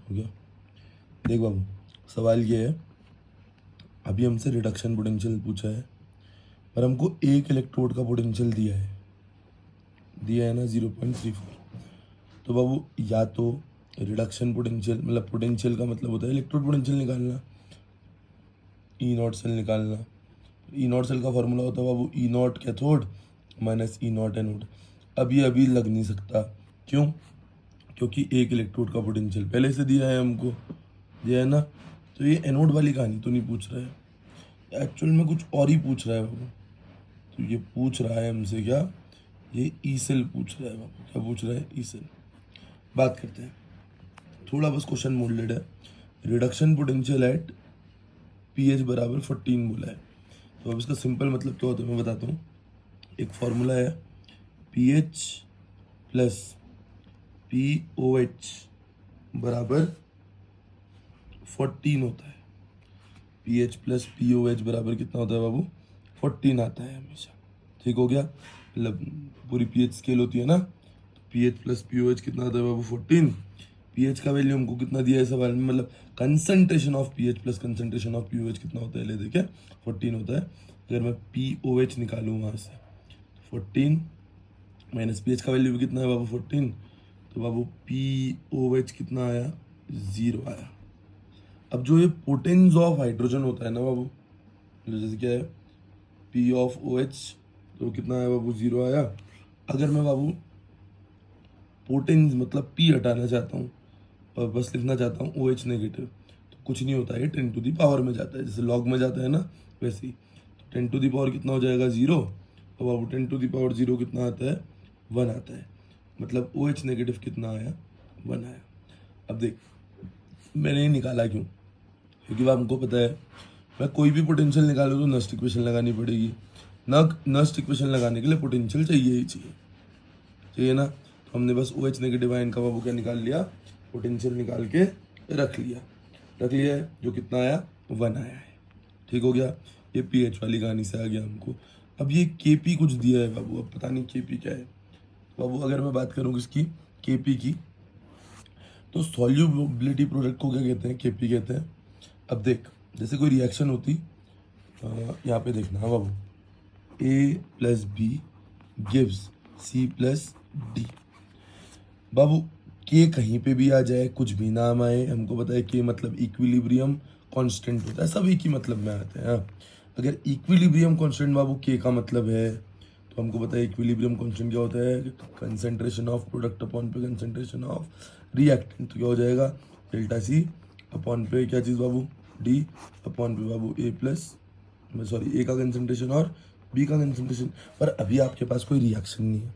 हो गया। देख बाबू, सवाल ये है, अभी हमसे रिडक्शन पोटेंशियल पूछा है पर हमको एक इलेक्ट्रोड का पोटेंशियल दिया है ना 0.34। तो बाबू या तो रिडक्शन पोटेंशियल मतलब पोटेंशियल का मतलब होता है इलेक्ट्रोड पोटेंशियल निकालना, ई नॉट सेल निकालना। ई नॉट सेल का फॉर्मूला होता है बाबू E nought cathode minus E nought anode. अब ये अभी लग नहीं सकता, क्यों? क्योंकि एक इलेक्ट्रोड का पोटेंशियल पहले से दिया है हमको, दिया है ना। तो ये एनोड वाली कहानी तो नहीं पूछ रहा है, एक्चुअल में कुछ और ही पूछ रहा है बाबू। तो ये पूछ रहा है हमसे क्या, ये ई सेल पूछ रहा है बाबू। क्या पूछ रहा है? E cell. बात करते हैं, थोड़ा बस क्वेश्चन मोल्डेड है। रिडक्शन पोटेंशियल एट पीएच बराबर 14 बोला है। तो अब इसका सिंपल मतलब क्या होता है मैं बताता हूँ। एक फॉर्मूला है पीएच प्लस पीओएच बराबर 14 होता है। पीएच प्लस पीओएच बराबर कितना होता है बाबू? 14 आता है हमेशा। ठीक हो गया, मतलब पूरी पीएच स्केल होती है ना, तो पीएच प्लस पीओएच कितना आता है बाबू? 14। पीएच का वैल्यू हमको कितना दिया है सवाल में, मतलब concentration of pH plus concentration of pOH कितना होता है, ले देखिए 14 होता है। अगर मैं पीओएच निकालूँ वहाँ से 14 माइनस पीएच का वैल्यू भी कितना है बाबू? 14। तो बाबू पीओएच कितना आया? 0 आया। अब जो ये पोटेंस ऑफ हाइड्रोजन होता है ना बाबू, जैसे क्या है पी ऑफ ओ एच, तो कितना है बाबू? 0 आया। अगर मैं बाबू पोटेंस मतलब पी हटाना चाहता हूँ और बस लिखना चाहता हूँ ओ एच नेगेटिव, तो कुछ नहीं होता है, 10 टू दी पावर में जाता है, जैसे लॉग में जाता है ना वैसे ही। तो 10 टू दी पावर कितना हो जाएगा? 0। और बाबू 10 टू दी पावर 0 कितना आता है? 1 आता है। मतलब ओ एच नेगेटिव कितना आया? 1 आया। अब देख, मैंने ये निकाला क्यों? क्योंकि वह हमको पता है मैं कोई भी पोटेंशियल निकालूँ तो नस्ट इक्वेशन लगानी पड़ेगी ना। नस्ट इक्वेशन लगाने के लिए पोटेंशियल चाहिए ही चाहिए ना। तो हमने बस ओ एच नेगेटिव आयन का बाबू क्या निकाल लिया? पोटेंशियल निकाल के रख लिया है, जो कितना आया? 1 आया है। ठीक हो गया, ये पी एच वाली कहानी से आ गया हमको। अब ये के पी कुछ दिया है बाबू, अब पता नहीं के पी क्या है बाबू। अगर मैं बात करूँ किसकी, के पी की, तो सॉल्युबिलिटी प्रोडक्ट को क्या कहते हैं? के पी कहते हैं। अब देख, जैसे कोई रिएक्शन होती, यहाँ पे देखना है बाबू, A plus B gives C plus D. बाबू के कहीं पे भी आ जाए, कुछ भी नाम आए, हमको पता है के मतलब इक्विलिब्रियम कांस्टेंट होता है, सब एक ही मतलब में आते हैं। हाँ, अगर इक्विलिब्रियम कांस्टेंट बाबू के का मतलब है, तो हमको पता है इक्विलिब्रियम कांस्टेंट क्या होता है? कंसंट्रेशन ऑफ प्रोडक्ट अपॉन पे कंसंट्रेशन ऑफ रिएक्टेंट। तो क्या हो जाएगा? डेल्टा सी अपॉन पे क्या चीज़ बाबू? डी अपॉन पे बाबू ए प्लस, सॉरी, ए का कंसंट्रेशन और बी का कंसंट्रेशन। पर अभी आपके पास कोई रिएक्शन नहीं है,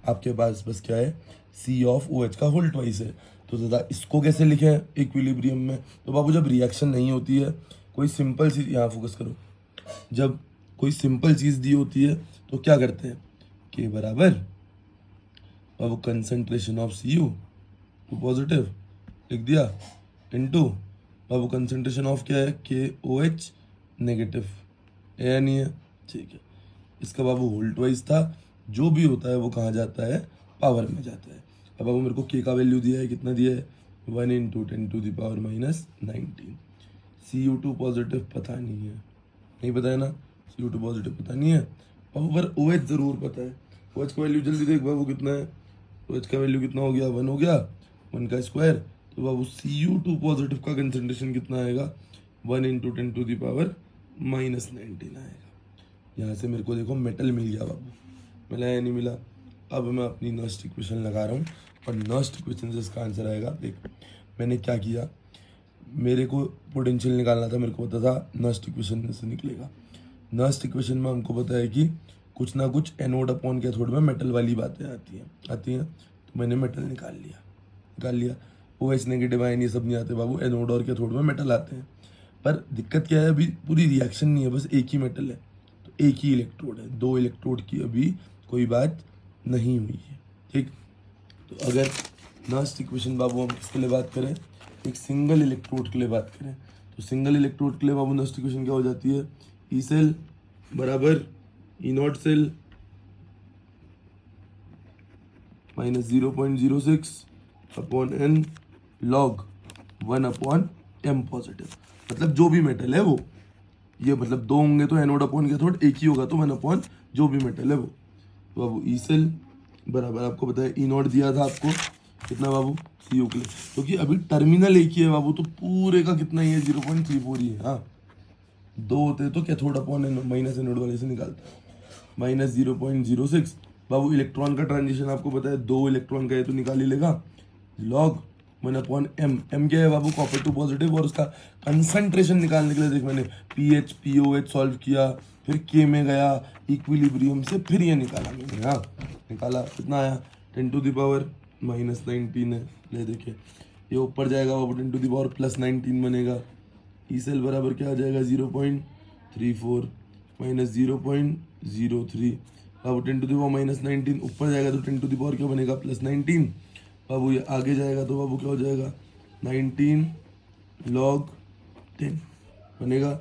आपके पास बस क्या है? सी ऑफ ओ एच का होल ट्वाइस है। तो ज़्यादा इसको कैसे लिखें इक्विलिब्रियम में? तो बाबू जब रिएक्शन नहीं होती है, कोई सिंपल चीज़, यहाँ फोकस करो, जब कोई सिंपल चीज़ दी होती है तो क्या करते हैं? के बराबर बाबू concentration of C U two positive लिख दिया, इनटू बाबू कंसंट्रेशन ऑफ क्या है? के ओ एच नेगेटिव, है या नहीं है? ठीक है, इसका बाबू होल ट्वाइस था, जो भी होता है वो कहाँ जाता है? पावर में जाता है। अब बाबू मेरे को के का वैल्यू दिया है, कितना दिया है? 1 into 10 to the power minus 19। Cu2 positive पता नहीं है, नहीं पता है ना, Cu2 पॉजिटिव पता नहीं है बाबू, पर ओ एच ज़रूर पता है। ओ एच का वैल्यू जल्दी देख बाबू कितना है? ओ एच का वैल्यू कितना हो गया? 1 हो गया, 1 का स्क्वायर। तो बाबू Cu2 पॉजिटिव का कंसंट्रेशन कितना आएगा? 1 into 10 to the power minus 19 आएगा। यहाँ से मेरे को देखो मेटल मिल गया बाबू, मिला या नहीं मिला? अब मैं अपनी नस्ट इक्वेशन लगा रहा हूँ और नस्ट इक्वेशन से इसका आंसर आएगा। देख, मैंने क्या किया, मेरे को पोटेंशियल निकालना था, मेरे को पता था नस्ट इक्वेशन से निकलेगा। नस्ट इक्वेशन में हमको पता है कि कुछ ना कुछ एनोड अपॉन कैथोड में मेटल वाली बातें आती हैं। तो मैंने मेटल निकाल लिया। ओ एच नेगेटिव आयन ये सब नहीं आते बाबू, एनोड और कैथोड में मेटल आते हैं। पर दिक्कत क्या है, अभी पूरी रिएक्शन नहीं है, बस एक ही मेटल है, तो एक ही इलेक्ट्रोड है, 2 इलेक्ट्रोड की अभी कोई बात नहीं हुई है। ठीक, तो अगर नस्ट इक्वेशन बाबू हम किसके लिए बात करें? एक सिंगल इलेक्ट्रोड के लिए बात करें, तो सिंगल इलेक्ट्रोड के लिए बाबू नस्ट इक्वेशन क्या हो जाती है? ई सेल बराबर E nought cell minus 0.06 upon N log 1/m positive, मतलब जो भी मेटल है वो, ये मतलब दो होंगे तो एनोड अपॉन कैथोड एक ही होगा, तो 1/, जो भी मेटल है वो। तो बाबू ई सेल बराबर आपको बताया ई नॉट दिया था आपको कितना बाबू CO के लिए, क्योंकि अभी टर्मिनल एक ही है बाबू, तो पूरे का कितना ही है 0.34 ही है। हाँ, दो होते तो कैथोड अपॉन माइनस एनोड वाले से निकालता है -0.06। बाबू इलेक्ट्रॉन का ट्रांजिशन आपको पता है, 2 इलेक्ट्रॉन का है तो निकाल ही लेगा, log 1/m। m क्या है बाबू कॉपर टू पॉजिटिव, और उसका कंसंट्रेशन निकालने के लिए देख मैंने pH POH सॉल्व किया, फिर K में गया इक्विलिब्रियम से, फिर ये निकाला मैंने। हाँ, निकाला कितना आया 10⁻⁻19 है। ले देखिए ये ऊपर जाएगा बाबू 10⁻+19 बनेगा। ई सेल बराबर क्या आ जाएगा 0.34 -0.03 बाबू 10⁻⁻19 ऊपर जाएगा तो 10 क्या बनेगा +19 बाबू, ये आगे जाएगा तो बाबू क्या हो जाएगा 19 log 10 बनेगा।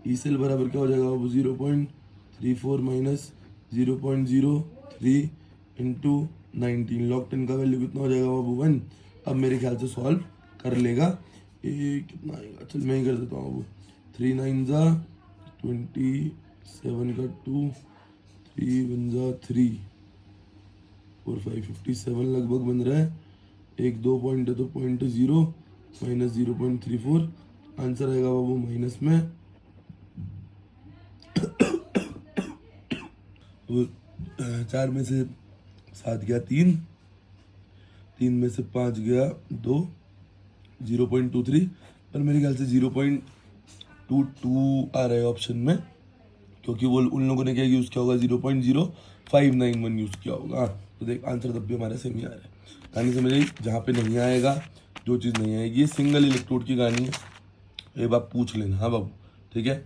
ई सेल बराबर क्या हो जाएगा बाबू 0.34 -0.03 इंटू 19 log 10 का वैल्यू कितना हो जाएगा बाबू 1। अब मेरे ख्याल से सॉल्व कर लेगा, ये कितना आएगा, चल मैं ही कर देता हूँ बाबू, 3 9 27 का 2, 3 1 3 4 5 57 लगभग बन रहा है। एक 2 पॉइंट है तो 0.0 -0.34 आंसर आएगा बाबू माइनस में। वो 4 में से 7 गया 3, 3 में से 5 गया 2, 0.23, पर मेरे ख्याल से 0.22 आ रहा है ऑप्शन में, क्योंकि वो उन लोगों ने क्या यूज़ किया होगा 0.0591 यूज़ किया होगा। तो देख आंसर तब भी हमारा सेम ही आ रहा है। कहानी समझ आई, जहाँ पे नहीं आएगा, जो चीज़ नहीं आएगी, ये सिंगल इलेक्ट्रोड की कहानी है, ये बात पूछ लेना। हाँ बाबू, ठीक है।